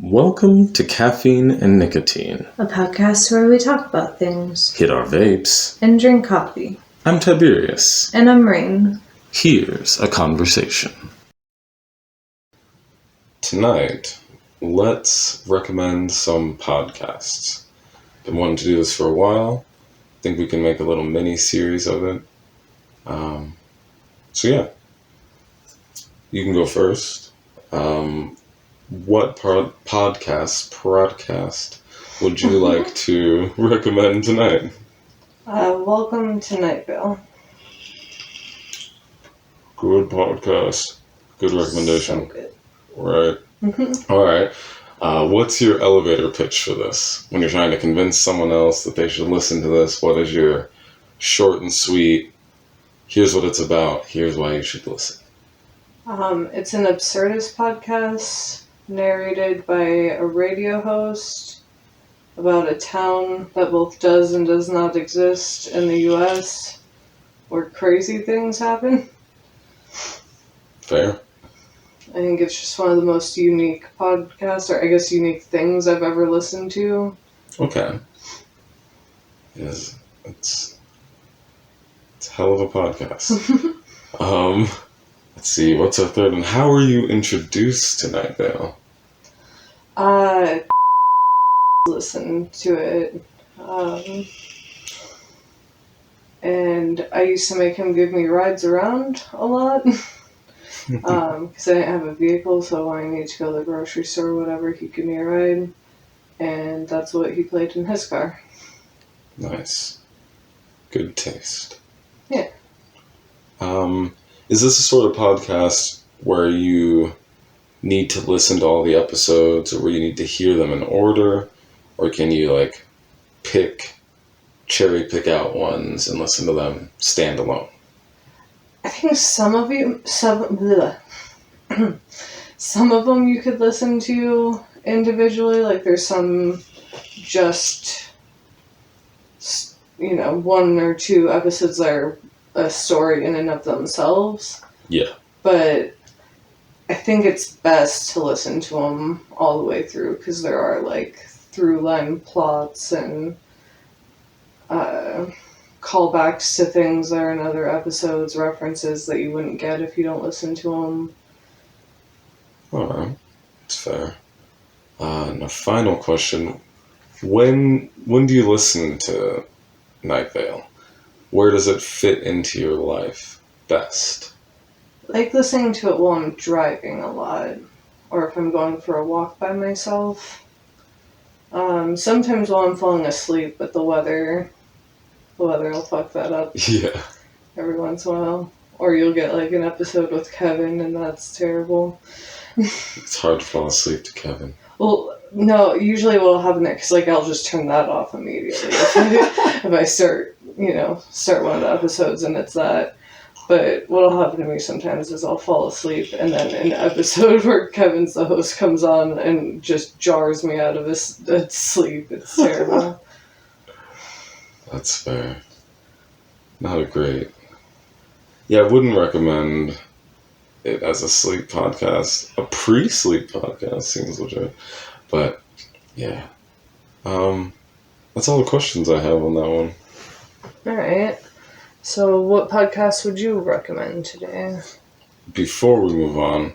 Welcome to Caffeine and Nicotine, a podcast where we talk about things, hit our vapes, and drink coffee. I'm Tiberius. And I'm Rain. Here's a conversation. Tonight, let's recommend some podcasts. Been wanting to do this for a while. Think we can make a little mini series of it. You can go first. What podcast would you like to recommend tonight? Welcome to Night Vale. Good podcast. Good recommendation. So good. Right. All right. What's your elevator pitch for this? When you're trying to convince someone else that they should listen to this, what is your short and sweet, here's what it's about, here's why you should listen? It's an absurdist podcast narrated by a radio host about a town that both does and does not exist in the U.S. where crazy things happen. Fair. I think it's just one of the most unique podcasts, or I guess unique things I've ever listened to. Okay. Yes, it's a hell of a podcast. Let's see, what's our third one? How were you introduced to Night Vale? Listened to it. And I used to make him give me rides around a lot. Because I didn't have a vehicle, so when I needed to go to the grocery store or whatever, he'd give me a ride. And that's what he played in his car. Nice. Good taste. Yeah. Is this a sort of podcast where you need to listen to all the episodes, or where you need to hear them in order? Or can you, cherry pick out ones and listen to them standalone? I think some of them you could listen to individually. Like, there's some just, one or two episodes that are a story in and of themselves. Yeah. But I think it's best to listen to them all the way through, because there are, through-line plots and callbacks to things that are in other episodes, references that you wouldn't get if you don't listen to them. Alright, that's fair. And a final question. When do you listen to Night Vale? Where does it fit into your life best? Like listening to it while I'm driving a lot, or if I'm going for a walk by myself. Sometimes while I'm falling asleep, but the weather will fuck that up. Yeah. Every once in a while. Or you'll get an episode with Kevin, and that's terrible. It's hard to fall asleep to Kevin. Well, no, usually what'll happen is, I'll just turn that off immediately if I start one of the episodes and it's that. But what'll happen to me sometimes is I'll fall asleep, and then an episode where Kevin's the host comes on and just jars me out of his sleep. It's terrible. That's fair. Not a great... Yeah, I wouldn't recommend it as a sleep podcast. A pre-sleep podcast seems legit. But, yeah. That's all the questions I have on that one. Alright. So what podcast would you recommend today? Before we move on,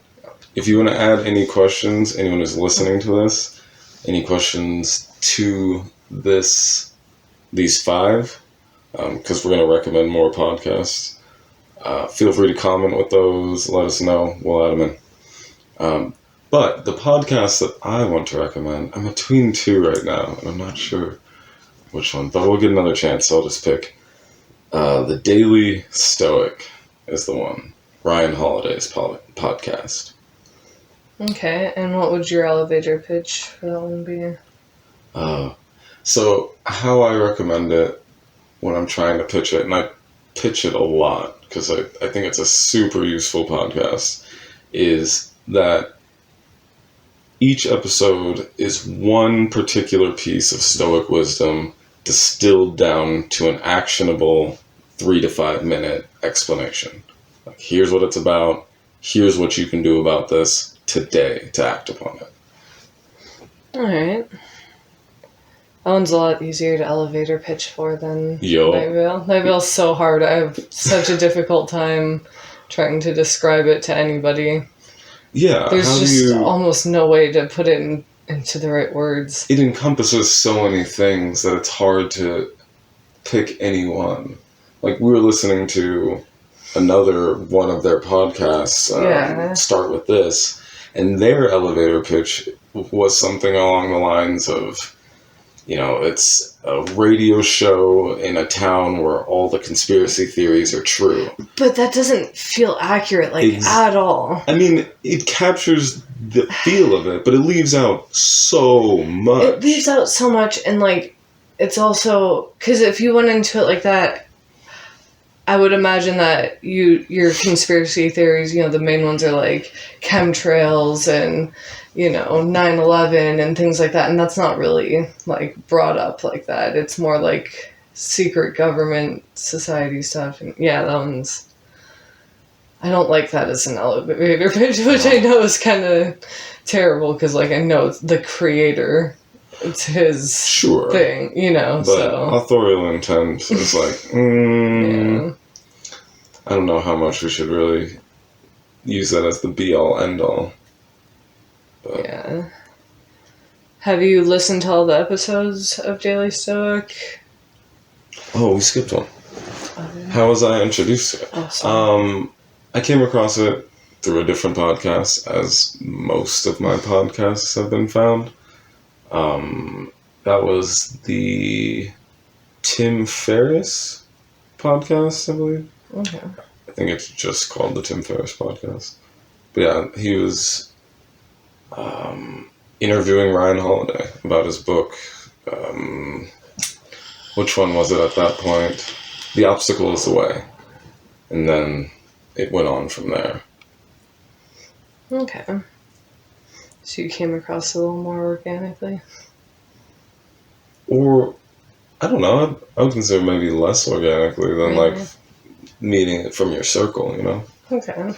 if you want to add any questions, anyone who's listening to this, any questions to these five, because we're going to recommend more podcasts, feel free to comment with those, let us know, we'll add them in. But the podcast that I want to recommend, I'm between two right now, and I'm not sure which one, but we'll get another chance, so I'll just pick. The Daily Stoic is the one. Ryan Holiday's podcast. Okay, and what would your elevator pitch for that one be? So how I recommend it when I'm trying to pitch it, and I pitch it a lot because I think it's a super useful podcast, is that each episode is one particular piece of Stoic wisdom distilled down to an actionable 3 to 5 minute explanation. Here's what it's about. Here's what you can do about this today to act upon it. Alright. That one's a lot easier to elevator pitch for than Yo. Night Vale. Night Vale's so hard. I have such a difficult time trying to describe it to anybody. Yeah. There's just almost no way to put it into the right words. It encompasses so many things that it's hard to pick any one. Like, we were listening to another one of their podcasts, Start With This, and their elevator pitch was something along the lines of, it's a radio show in a town where all the conspiracy theories are true. But that doesn't feel accurate, at all. I mean, it captures the feel of it, but it leaves out so much. It leaves out so much, and, it's also... Because if you went into it like that, I would imagine that your conspiracy theories, the main ones are, chemtrails and... 9/11 and things like that, and that's not really brought up like that. It's more secret government society stuff, and that one's... I don't like that as an elevator pitch, which I know is kind of terrible because I know it's the creator, it's his thing, But authorial intent is yeah. I don't know how much we should really use that as the be-all, end-all. But. Yeah. Have you listened to all the episodes of Daily Stoic? Oh, we skipped one. How was I introduced to it? Awesome. I came across it through a different podcast, as most of my podcasts have been found. That was the Tim Ferriss podcast, I believe. Okay. I think it's just called the Tim Ferriss podcast. But yeah, he was... interviewing Ryan Holiday about his book. Which one was it at that point? The Obstacle is the Way. And then it went on from there. Okay. So you came across it a little more organically? Or, I don't know, I would consider maybe less organically than meeting it from your circle, Okay.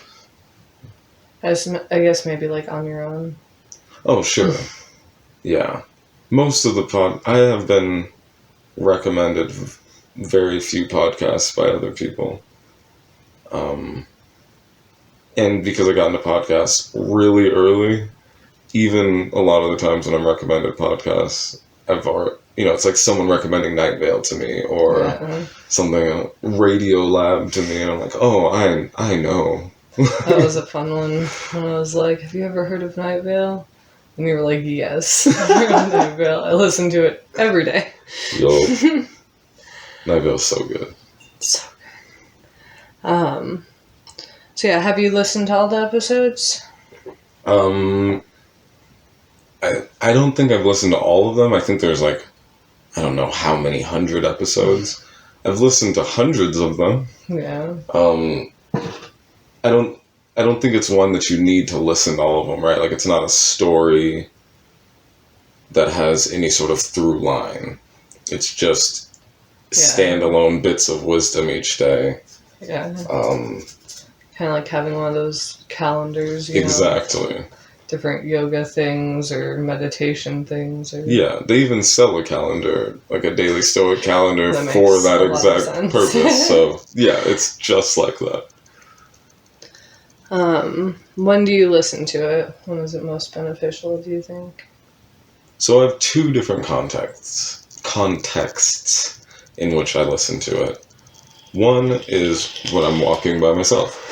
I guess maybe on your own. Oh, sure. Yeah. Most of I have been recommended very few podcasts by other people. And because I got into podcasts really early, even a lot of the times when I'm recommended podcasts, I've already, it's like someone recommending Night Vale to me or something, Radio Lab to me, and I'm like, oh, I know. That was a fun one. When I was like, have you ever heard of Night Vale? And you were like, yes. I've heard of Night Vale. I listen to it every day. Yo. Night Vale's so good. So good. So yeah, have you listened to all the episodes? I don't think I've listened to all of them. I think there's I don't know how many 100 episodes. I've listened to hundreds of them. Yeah. I don't think it's one that you need to listen to all of them, right? It's not a story that has any sort of through line. It's just standalone bits of wisdom each day. Yeah. Kind of like having one of those calendars, Exactly. Different yoga things or meditation things. Yeah, they even sell a calendar, a Daily Stoic calendar that for that exact purpose. So, yeah, it's just like that. When do you listen to it? When is it most beneficial, do you think? So I have two different contexts in which I listen to it. One is when I'm walking by myself.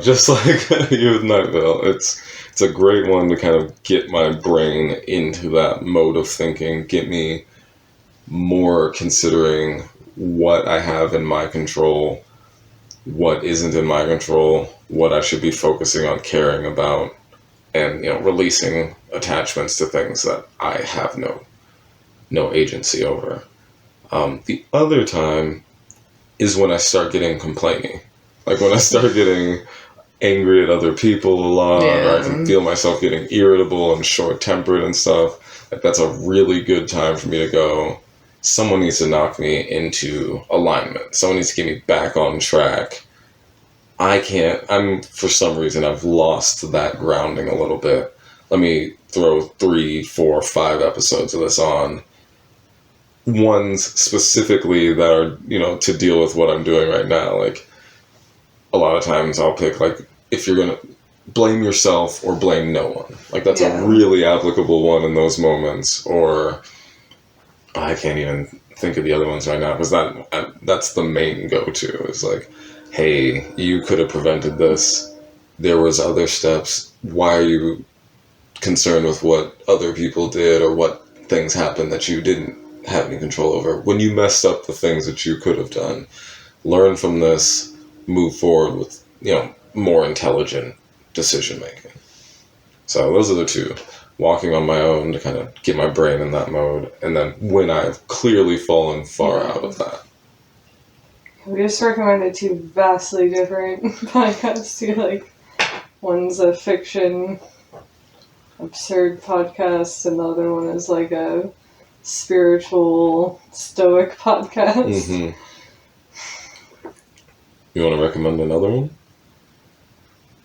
Just like you with Night Vale. It's a great one to kind of get my brain into that mode of thinking, get me more considering what I have in my control, what isn't in my control, what I should be focusing on caring about, and releasing attachments to things that I have no agency over. The other time is when I start getting complainy. When I start getting angry at other people a lot, or I can feel myself getting irritable and short-tempered and stuff. That's a really good time for me to go, someone needs to knock me into alignment. Someone needs to get me back on track. For some reason, I've lost that grounding a little bit. let me throw 3, 4, 5 episodes of this on. Ones specifically that are, to deal with what I'm doing right now. Like, a lot of times I'll pick, like, if you're going to blame yourself or blame no one. Like, that's a really applicable one in those moments. Or, I can't even think of the other ones right now, because that's the main go-to. Is like, hey, you could have prevented this. There was other steps. Why are you concerned with what other people did or what things happened that you didn't have any control over? When you messed up the things that you could have done, learn from this, move forward with, more intelligent decision making. So those are the two. Walking on my own to kind of get my brain in that mode, and then when I've clearly fallen far out of that. We just recommended 2 vastly different podcasts too. Like, one's a fiction, absurd podcast, and the other one is like a spiritual, stoic podcast. Mm-hmm. You want to recommend another one?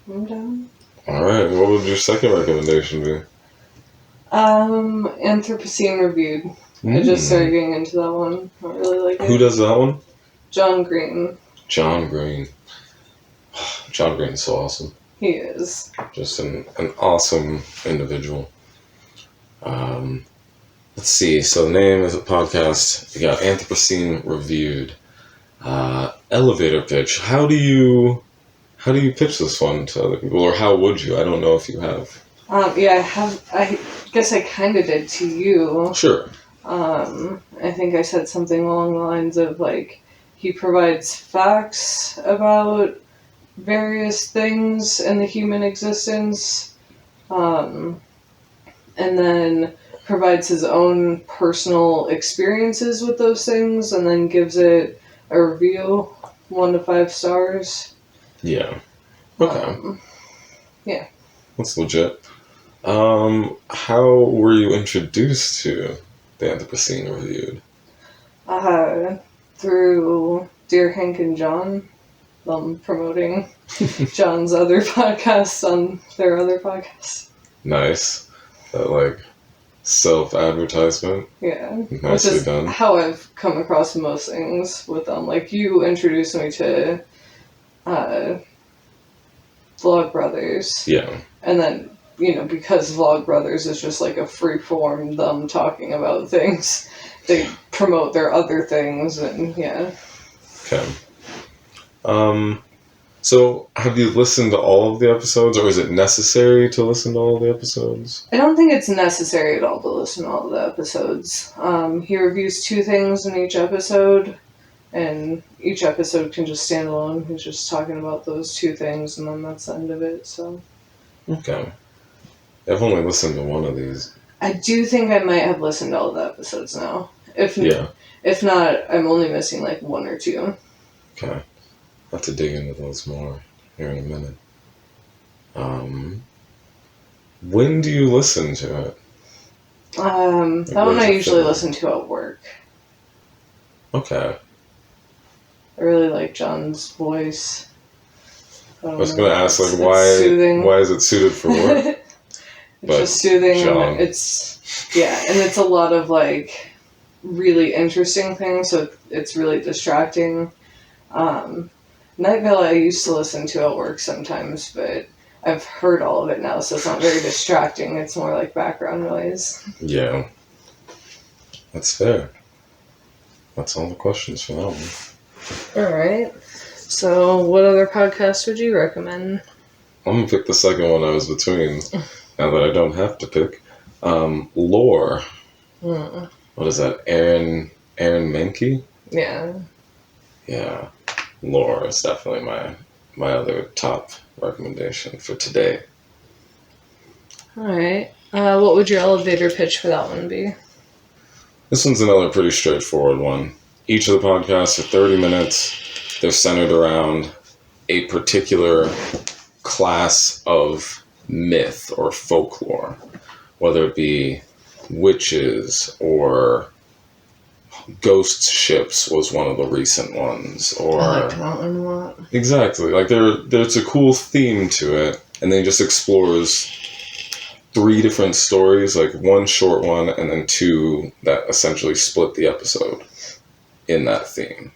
I'm down. Alright, what would your second recommendation be? Anthropocene Reviewed. I just started getting into that one. I really like it. Who does that one? John Green. John Green. John Green's so awesome. He is. Just an awesome individual. Let's see. So the name of the podcast, you got Anthropocene Reviewed. Elevator pitch. How do you pitch this one to other people, or how would you? I don't know if you have. Yeah, I have. I guess I kind of did to you. Sure. I think I said something along the lines of, like, he provides facts about various things in the human existence, and then provides his own personal experiences with those things, and then gives it a review, 1 to 5 stars. Yeah. Okay. Yeah. That's legit. How were you introduced to the Anthropocene Reviewed? Through Dear Hank and John, promoting John's other podcasts on their other podcasts. Nice. That, like, self-advertisement. Yeah. Nicely Which is done. how I've come across most things with them. Like, you introduced me to Vlogbrothers. Yeah. And then, because Vlogbrothers is just like a free-form, them talking about things, they promote their other things, and yeah. Okay. So, have you listened to all of the episodes, or is it necessary to listen to all of the episodes? I don't think it's necessary at all to listen to all of the episodes. He reviews 2 things in each episode, and each episode can just stand alone. He's just talking about those 2 things, and then that's the end of it, so. Okay. I've only listened to one of these. I do think I might have listened to all the episodes now. If not, I'm only missing like 1 or 2. Okay. I'll have to dig into those more here in a minute. When do you listen to it? That one I usually listen to at work. Okay. I really like John's voice. I was going to ask, like, why is it suited for work? It's just soothing. John. And it's a lot of, like, really interesting things, so it's really distracting. Nightville I used to listen to at work sometimes, but I've heard all of it now, so it's not very distracting. It's more like background noise. Yeah. That's fair. That's all the questions for that one. Alright. So, what other podcast would you recommend? I'm going to pick the second one I was between, now that I don't have to pick. Lore. What is that? Aaron Menke? Yeah. Yeah. Lore is definitely my other top recommendation for today. Alright. What would your elevator pitch for that one be? This one's another pretty straightforward one. Each of the podcasts are 30 minutes. They're centered around a particular class of myth or folklore, whether it be witches or ghost ships was one of the recent ones, or I like that one a lot. Exactly, like there's a cool theme to it, and then just explores 3 different stories, like 1 short one and then 2 that essentially split the episode in that theme.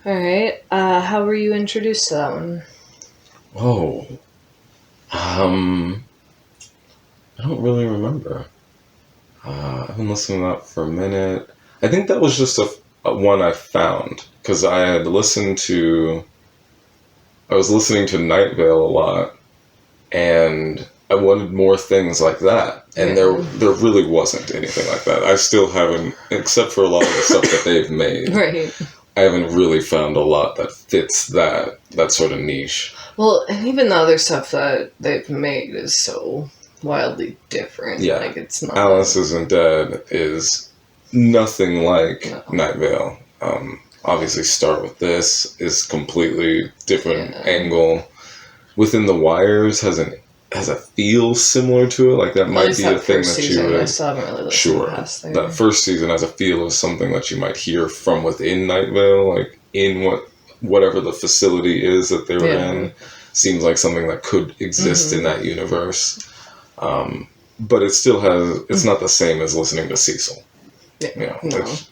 All right. How were you introduced to that one? Oh, I don't really remember. I've been listening to that for a minute. I think that was just a one I found because I was listening to Night Vale a lot, and I wanted more things like that, and there really wasn't anything like that. I still haven't, except for a lot of the stuff that they've made. Right. I haven't really found a lot that fits that sort of niche. Well, and even the other stuff that they've made is so wildly different. Yeah. Like, it's not... Alice Isn't Dead is nothing like Night Vale. Obviously, Start With This is completely different angle. Within the Wires has a feel similar to it. Like, that might be a thing that you would... I still haven't really listened past there. That first season has a feel of something that you might hear from within Night Vale, like in whatever the facility is that they were in. Seems like something that could exist in that universe. But it still has... It's not the same as listening to Cecil. Yeah,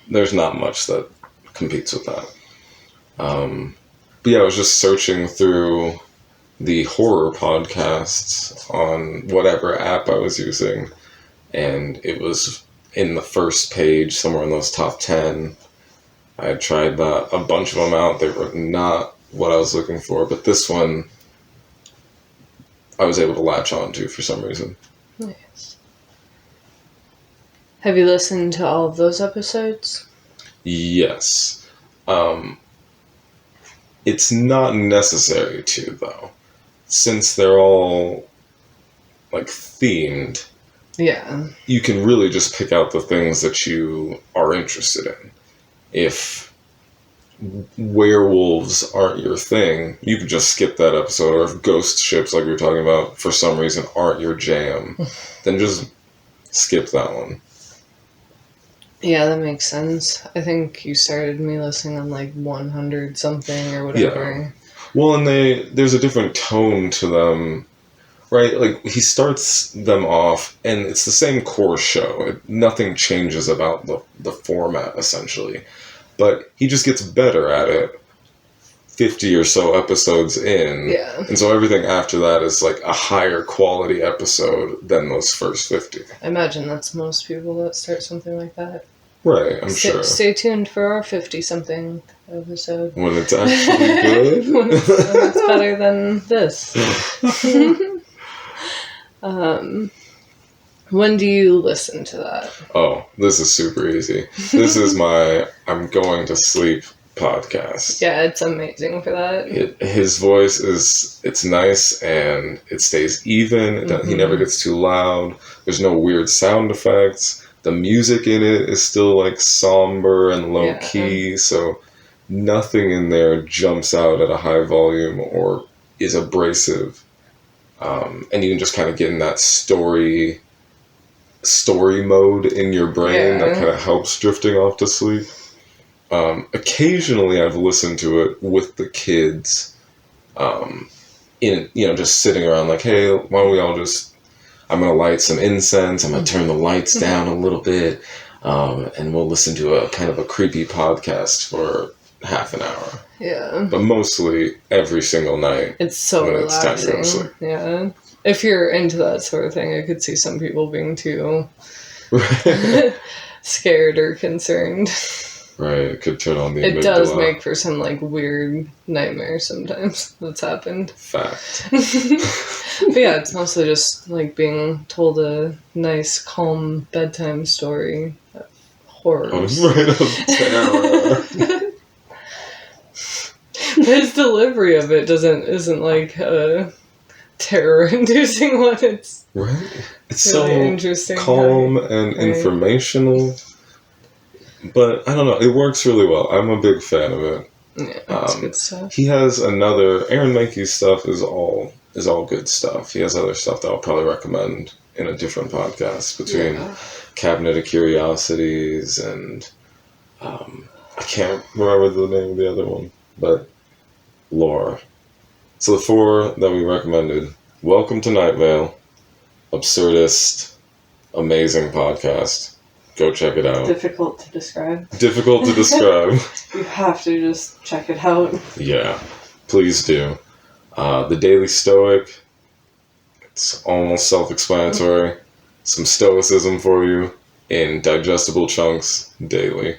there's not much that competes with that. But yeah, I was just searching through the horror podcasts on whatever app I was using, and it was in the first page, somewhere in those top 10. I had tried a bunch of them out. They were not what I was looking for, but this one I was able to latch on to for some reason. Nice. Have you listened to all of those episodes? Yes. It's not necessary to, though. Since they're all, like, themed, you can really just pick out the things that you are interested in. If werewolves aren't your thing, you could just skip that episode. Or if ghost ships, like we were talking about, for some reason aren't your jam, then just skip that one. Yeah, that makes sense. I think you started me listening on like 100 something or whatever. Yeah. Well, and there's a different tone to them, right? Like, he starts them off, and it's the same core show. Nothing changes about the format, essentially. But he just gets better at it 50 or so episodes in. Yeah. And so everything after that is like a higher quality episode than those first 50. I imagine that's most people that start something like that. Right, I'm sure. Stay tuned for our 50-something episode. When it's actually good? when it's better than this. When do you listen to that? Oh, this is super easy. This is my I'm going to sleep podcast. Yeah, it's amazing for that. His voice it's nice and it stays even. He never gets too loud. There's no weird sound effects. The music in it is still like somber and low key, so nothing in there jumps out at a high volume or is abrasive. And you can just kind of get in that story mode in your brain that kind of helps drifting off to sleep. Occasionally I've listened to it with the kids, just sitting around like, hey, why don't we all I'm going to light some incense, I'm going to turn the lights down a little bit, and we'll listen to a kind of a creepy podcast for half an hour. Yeah. But mostly every single night. It's so when relaxing. It's time to go to sleep. Yeah. If you're into that sort of thing, I could see some people being too scared or concerned. Right, it could turn on the amygdala. It does make for some, like, weird nightmares sometimes that's happened. Fact. But yeah, it's mostly just, like, being told a nice, calm bedtime story of horrors. Right, of terror. But his delivery of it isn't like a terror-inducing one. It's right. It's really so interesting, calm and informational. But I don't know, it works really well. I'm a big fan of it. Yeah, that's good stuff. He has Aaron Mankey's stuff is all good stuff. He has other stuff that I'll probably recommend in a different podcast between Cabinet of Curiosities and I can't remember the name of the other one, but Lore. So the 4 that we recommended: Welcome to Night Vale, absurdist, amazing podcast. Go check it out. Difficult to describe. Difficult to describe. You have to just check it out. Yeah, please do. The Daily Stoic, it's almost self-explanatory. Some stoicism for you in digestible chunks daily.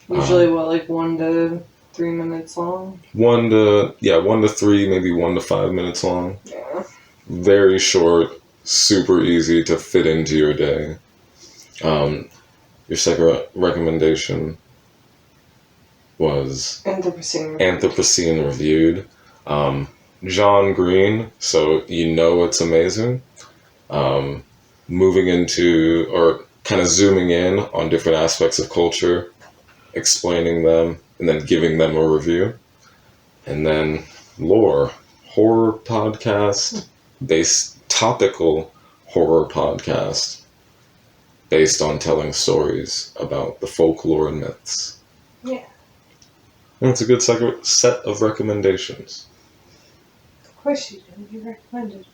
Usually, 1 to 3 minutes long? 1 to 3, maybe 1 to 5 minutes long. Yeah. Very short, super easy to fit into your day. Your second recommendation was Anthropocene Reviewed. John Green, so you know it's amazing. Moving into, or kind of zooming in on different aspects of culture, explaining them, and then giving them a review. And then Lore, horror podcast, topical horror podcast, based on telling stories about the folklore and myths. Yeah. And it's a good set of recommendations. Of course you do. You recommended it.